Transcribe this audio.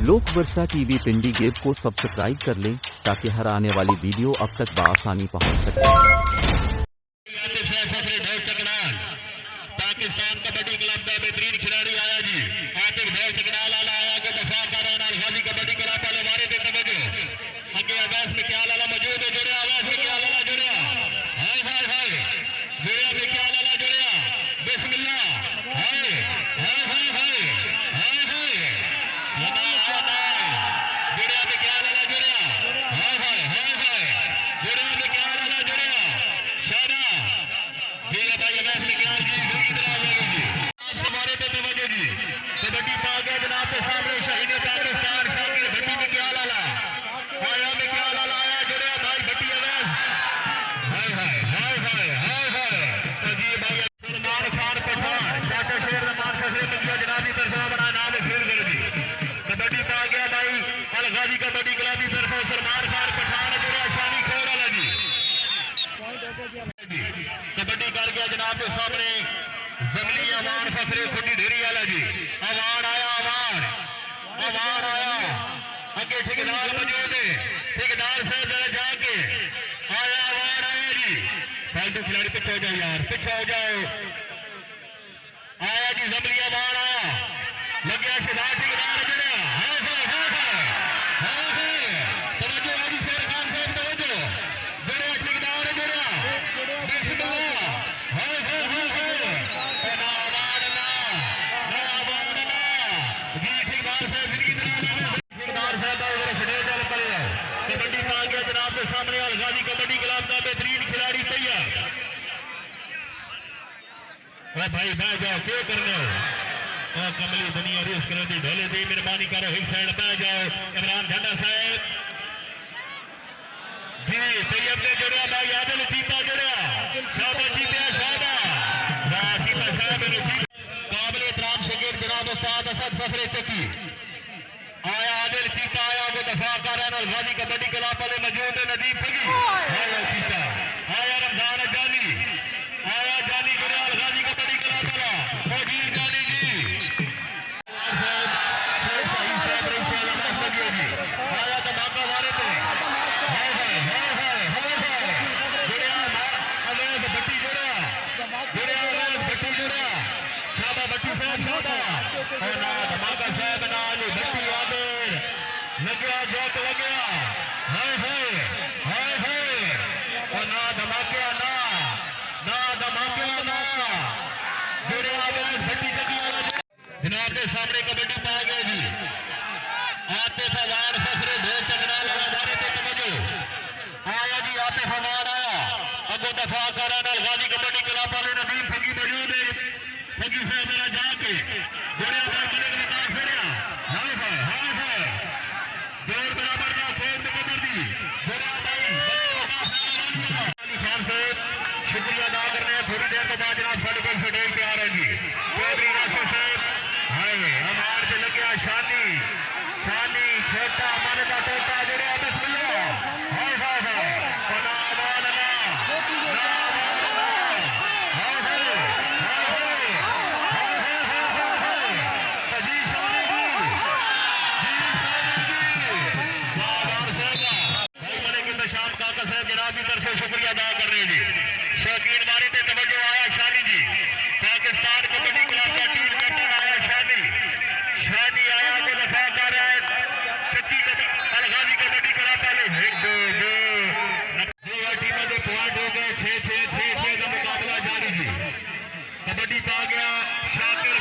लोक वर्षा टीवी पिंडी गेब को सब्सक्राइब कर लें ताकि हर आने वाली वीडियो अब तक बआसानी पहुंच सके। पाकिस्तान कबड्डी क्लब का बेहतरीन खिलाड़ी आया जी आतिफ भाई टकनाल आला आया को दफा कर रहा है गाजी कबड्डी क्लब वाले मारे थे तवज्जो आगे आवाज में क्या लाला मौजूद है जुड़े आवाज में क्या लाला जुड़े हाय हाय हाय जुड़े में क्या लाला जुड़े बिस्मिल्लाह हाय हाय हाय हाय हाय हाय लना लना जुड़े में क्या लाला जुड़े हाय हाय हाय हाय जुड़े में क्या लाला जुड़े शाना ये भाई आवाज में क्या जी कबड्डी पा गया जनाब के सामने शहीद पाकिस्तान शामिल भट्टी में क्या लाला आया में क्या लाला आया जुड़े भाई भट्टी आवाज हाय हाय हाय हाय हाय हाय जी भाई सलमान खान पठान चाचा शेर रमान सफरे में किया जनाब की तरफ बना नाम शेर कर दी कबड्डी पा गया भाई अल गाजी कबड्डी क्लब की तरफ सलमान खान पठान जुड़े शानी खोर वाला जी कबड्डी कर गया जनाब के सामने जमली अवान फखरे खुटी ढेरी वाला जी अवान आया अवान आया आगे ठेकेदार मौजूद है ठेकेदार से जरा जाके आया अवान आया जी फालतू खिलाड़ी पीछे हो जाओ यार पीछे हो जाओ आया जी जमली अवान आया लगे शिदार ठेकेदार जरा हाय हाय हाय हाय हाय तवज्जो आजी शेर खान साहब तवज्जो जरा ठेकेदार जरा बिस्मिल्लाह हाय हाय हाय हाय कबड्डी पा गया जनाब के सामने अलगाजी कबड्डी क्लब का बेहतरीन खिलाड़ी तैयार भाई बह जाओ क्यों करने हो कमली दुनिया रेस करो दी ढोले दी मेहरबानी करो एक साइड बह जाओ इमरान झंडा साहब जी तैयब ने जुड़िया भाई आदिल चीता जुड़िया शाबाश जीतिया शाबाश वाह चीता साहब ने जीत काबिल एहतराम शगीर जनाब उस्ताद असद फखरे चकी आया आदिल चीता आया वो दफा कर रहा है गाजी कबड्डी क्लब वाले मौजूद है नदीम फगी आया चीता आया रमजान जानी आया जानी गुरु गाजी कबड्डी क्लब वाला ओ जी जानी जी साहब शेख साहिब साहब रईस अहमद फगी जी आया धमाका मारे थे हाय हाय हाय हाय हाय हाय गुरु अवेद भट्टी जोड़ा गुरु अवेद भट्टी जोड़ा शाबा भट्टी साहब शाबा और ना धमाका साहब ना भट्टी आदेर लगे जोत लगे हाय हाय हाय हाय और ना धमाके ना जुड़े आवाज भट्टी चकी वाला जनाब के सामने कबड्डी पा गए जी आते फवार फखरे ढेर चकना लगा मारे थे तवज्जो आया जी आते फवार आया अगो दफा कर गाजी कबड्डी क्लब वाले नदीम फगी मौजूद है फगी से मेरा जाके जुड़े आवाज बने के निकाल फेरिया हाय हाय हाय हाय जोर बराबर ना खेल में कदर दी जुड़े भाई अली खान साहब शुक्रिया अदा करने हैं थोड़ी देर के बाद जनाब साढ़े को स्टेज पे आ रहे जी चौधरी राशिद साहब हाय हमार पे लगे शानी शानी छोटा हमारे का टोटा जुड़े बिस्मिल्लाह हाय हाय हाय ना जनाब की तरफ से शुक्रिया अदा कर रहे हैं जी शौकीन मारे थे तवज्जो आया शानी जी पाकिस्तान कबड्डी क्लब का टीम कैप्टन आया शानी आया को दफा कर रहा है छत्ती अलगाजी कबड्डी क्लब वाले एक दो टीमों के पॉइंट हो गए 6-6 का मुकाबला जारी जी कबड्डी पा गया शाकिर